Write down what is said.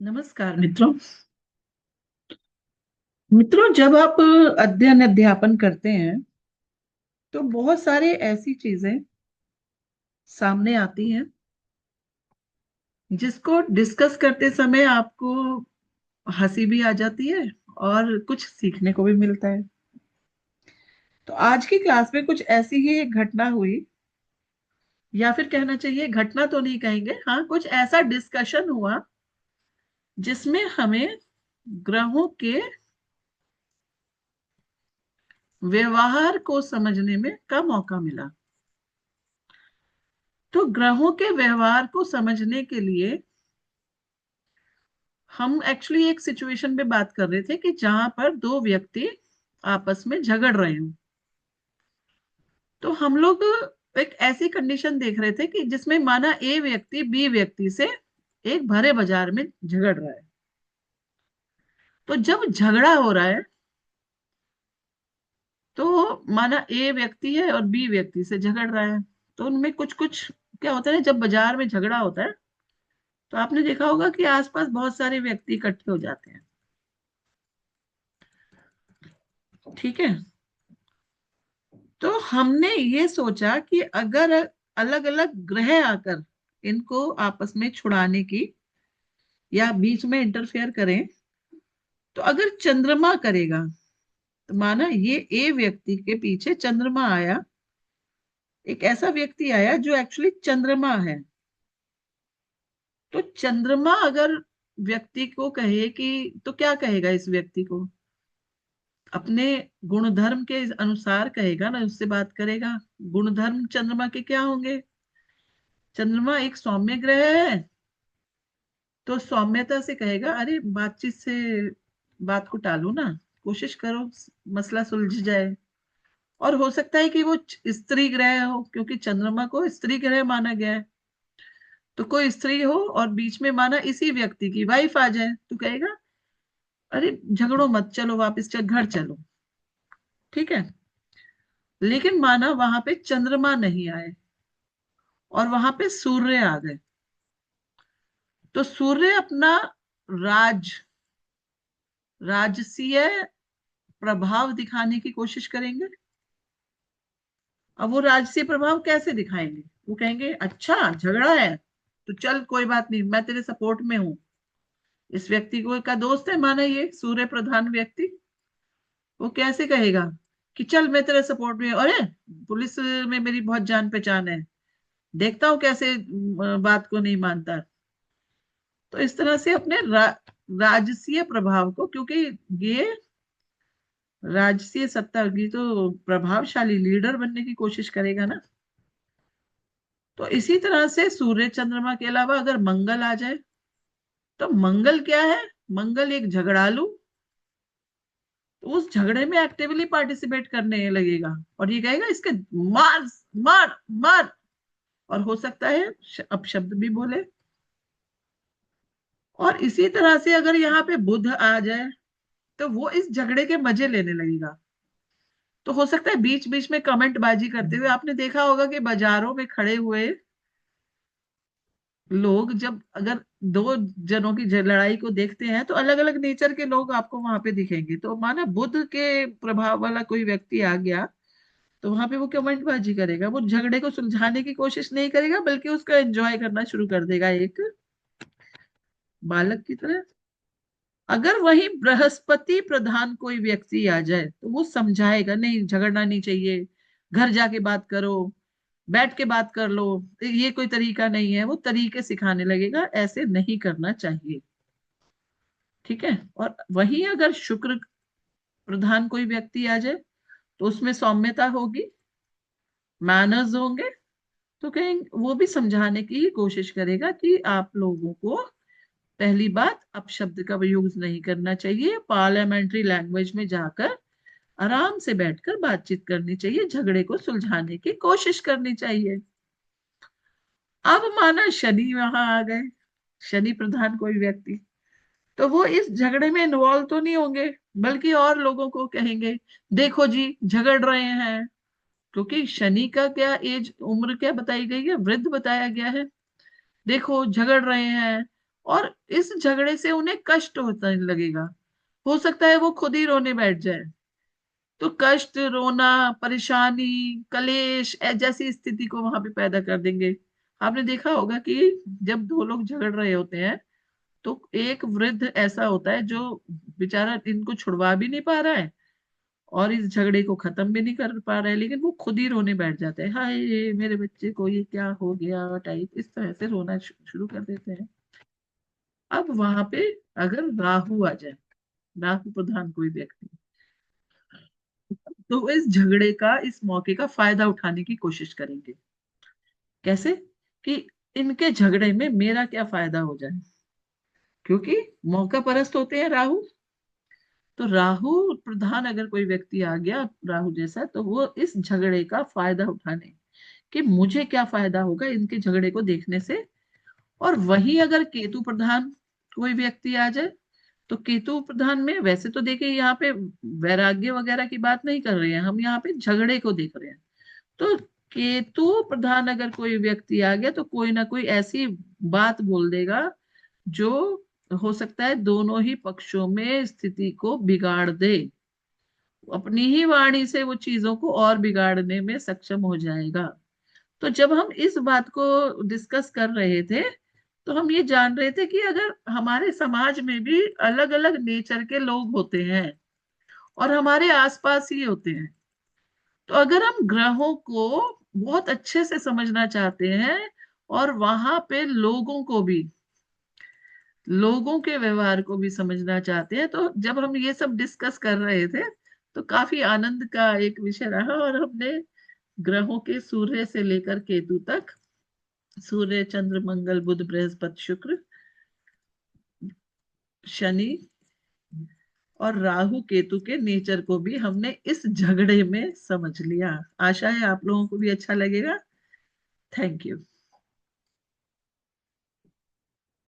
नमस्कार मित्रों। मित्रों, जब आप अध्ययन अध्यापन करते हैं तो बहुत सारे ऐसी चीजें सामने आती हैं जिसको डिस्कस करते समय आपको हंसी भी आ जाती है और कुछ सीखने को भी मिलता है। तो आज की क्लास में कुछ ऐसी ही एक घटना हुई, या फिर कहना चाहिए घटना तो नहीं कहेंगे, हाँ कुछ ऐसा डिस्कशन हुआ जिसमें हमें ग्रहों के व्यवहार को समझने में का मौका मिला। तो ग्रहों के व्यवहार को समझने के लिए हम एक्चुअली एक सिचुएशन पे बात कर रहे थे कि जहां पर दो व्यक्ति आपस में झगड़ रहे हो। तो हम लोग एक ऐसी कंडीशन देख रहे थे कि जिसमें माना ए व्यक्ति बी व्यक्ति से एक भरे बाजार में झगड़ रहा है। तो जब झगड़ा हो रहा है तो माना ए व्यक्ति है और बी व्यक्ति से झगड़ रहा है। तो उनमें कुछ कुछ क्या होता है, जब बाजार में झगड़ा होता है तो आपने देखा होगा कि आसपास बहुत सारे व्यक्ति इकट्ठे हो जाते हैं। ठीक है। तो हमने ये सोचा कि अगर अलग अलग ग्रह आकर इनको आपस में छुड़ाने की या बीच में इंटरफेयर करें, तो अगर चंद्रमा करेगा, तो माना ये ए व्यक्ति के पीछे चंद्रमा आया, एक ऐसा व्यक्ति आया जो एक्चुअली चंद्रमा है। तो चंद्रमा अगर व्यक्ति को कहे कि, तो क्या कहेगा इस व्यक्ति को? अपने गुणधर्म के अनुसार कहेगा ना, उससे बात करेगा। गुणधर्म चंद्रमा के क्या होंगे? चंद्रमा एक सौम्य ग्रह है, तो सौम्यता से कहेगा अरे बातचीत से बात को टालो ना, कोशिश करो मसला सुलझ जाए। और हो सकता है कि वो स्त्री ग्रह हो, क्योंकि चंद्रमा को स्त्री ग्रह माना गया है। तो कोई स्त्री हो और बीच में माना इसी व्यक्ति की वाइफ आ जाए, तो कहेगा अरे झगड़ो मत, चलो वापस घर चलो। ठीक है। लेकिन माना वहां पे चंद्रमा नहीं आए और वहां पे सूर्य आ गए, तो सूर्य अपना राज राजसीय प्रभाव दिखाने की कोशिश करेंगे। अब वो राजसी प्रभाव कैसे दिखाएंगे? वो कहेंगे अच्छा झगड़ा है तो चल कोई बात नहीं, मैं तेरे सपोर्ट में हूं। इस व्यक्ति को का दोस्त है माना ये सूर्य प्रधान व्यक्ति, वो कैसे कहेगा कि चल मैं तेरे सपोर्ट में हूं? अरे पुलिस में मेरी बहुत जान पहचान है, देखता हूं कैसे बात को नहीं मानता। तो इस तरह से अपने राजसीय प्रभाव को, क्योंकि ये राजसीय सत्ता की तो प्रभावशाली लीडर बनने की कोशिश करेगा ना। तो इसी तरह से सूर्य चंद्रमा के अलावा अगर मंगल आ जाए, तो मंगल क्या है? मंगल एक झगड़ालू, तो उस झगड़े में एक्टिवली पार्टिसिपेट करने लगेगा और ये कहेगा इसके मार मार मार, और हो सकता है अपशब्द भी बोले। और इसी तरह से अगर यहाँ पे बुध आ जाए तो वो इस झगड़े के मजे लेने लगेगा। तो हो सकता है बीच बीच में कमेंट बाजी करते हुए, आपने देखा होगा कि बाजारों में खड़े हुए लोग जब अगर दो जनों की लड़ाई को देखते हैं तो अलग अलग नेचर के लोग आपको वहां पे दिखेंगे। तो माना बुध के प्रभाव वाला कोई व्यक्ति आ गया तो वहां पे वो कमेंट बाजी करेगा, वो झगड़े को सुलझाने की कोशिश नहीं करेगा बल्कि उसका एंजॉय करना शुरू कर देगा एक बालक की तरह। अगर वही बृहस्पति प्रधान कोई व्यक्ति आ जाए तो वो समझाएगा नहीं झगड़ना नहीं चाहिए, घर जाके बात करो, बैठ के बात कर लो, ये कोई तरीका नहीं है। वो तरीके सिखाने लगेगा, ऐसे नहीं करना चाहिए। ठीक है। और वही अगर शुक्र प्रधान कोई व्यक्ति आ जाए तो उसमें सौम्यता होगी, मैनर्स होंगे। तो कहीं वो भी समझाने की ही कोशिश करेगा कि आप लोगों को पहली बात अपशब्द का यूज नहीं करना चाहिए, पार्लियामेंट्री लैंग्वेज में जाकर आराम से बैठकर बातचीत करनी चाहिए, झगड़े को सुलझाने की कोशिश करनी चाहिए। अब माना शनि वहां आ गए, शनि प्रधान कोई व्यक्ति, तो वो इस झगड़े में इन्वॉल्व तो नहीं होंगे बल्कि और लोगों को कहेंगे देखो जी झगड़ रहे हैं। क्योंकि शनि का क्या एज उम्र क्या बताई गई है? वृद्ध बताया गया है। देखो झगड़ रहे हैं और इस झगड़े से उन्हें कष्ट होता लगेगा। हो सकता है वो खुद ही रोने बैठ जाए। तो कष्ट, रोना, परेशानी, कलेश जैसी स्थिति को वहां पे पैदा कर देंगे। आपने देखा होगा कि जब दो लोग झगड़ रहे होते हैं तो एक वृद्ध ऐसा होता है जो बेचारा इनको छुड़वा भी नहीं पा रहा है और इस झगड़े को खत्म भी नहीं कर पा रहा है, लेकिन वो खुद ही रोने बैठ जाते हैं, हाय मेरे बच्चे को ये क्या हो गया टाइप, इस तरह से रोना शुरू कर देते हैं। अब वहां पे अगर राहु आ जाए, राहु प्रधान कोई व्यक्ति, तो वो इस झगड़े का, इस मौके का फायदा उठाने की कोशिश करेंगे। कैसे? कि इनके झगड़े में मेरा क्या फायदा हो जाए, क्योंकि मौका परस्त होते हैं राहु। तो राहु प्रधान अगर कोई व्यक्ति आ गया राहु जैसा, तो वो इस झगड़े का फायदा उठाने, कि मुझे क्या फायदा होगा इनके झगड़े को देखने से। और वही अगर केतु प्रधान कोई व्यक्ति आ जाए, तो केतु प्रधान में वैसे तो देखिए यहाँ पे वैराग्य वगैरह की बात नहीं कर रहे हैं, हम यहाँ पे झगड़े को देख रहे हैं। तो केतु प्रधान अगर कोई व्यक्ति आ गया तो कोई ना कोई ऐसी बात बोल देगा जो हो सकता है दोनों ही पक्षों में स्थिति को बिगाड़ दे। अपनी ही वाणी से वो चीजों को और बिगाड़ने में सक्षम हो जाएगा। तो जब हम इस बात को डिस्कस कर रहे थे, तो हम ये जान रहे थे कि अगर हमारे समाज में भी अलग अलग नेचर के लोग होते हैं और हमारे आसपास ही होते हैं, तो अगर हम ग्रहों को बहुत अच्छे से समझना चाहते हैं और वहां पे लोगों के व्यवहार को भी समझना चाहते हैं, तो जब हम ये सब डिस्कस कर रहे थे तो काफी आनंद का एक विषय रहा। और हमने ग्रहों के सूर्य से लेकर केतु तक, सूर्य, चंद्र, मंगल, बुध, बृहस्पति, शुक्र, शनि और राहु केतु के नेचर को भी हमने इस झगड़े में समझ लिया। आशा है आप लोगों को भी अच्छा लगेगा। Thank you.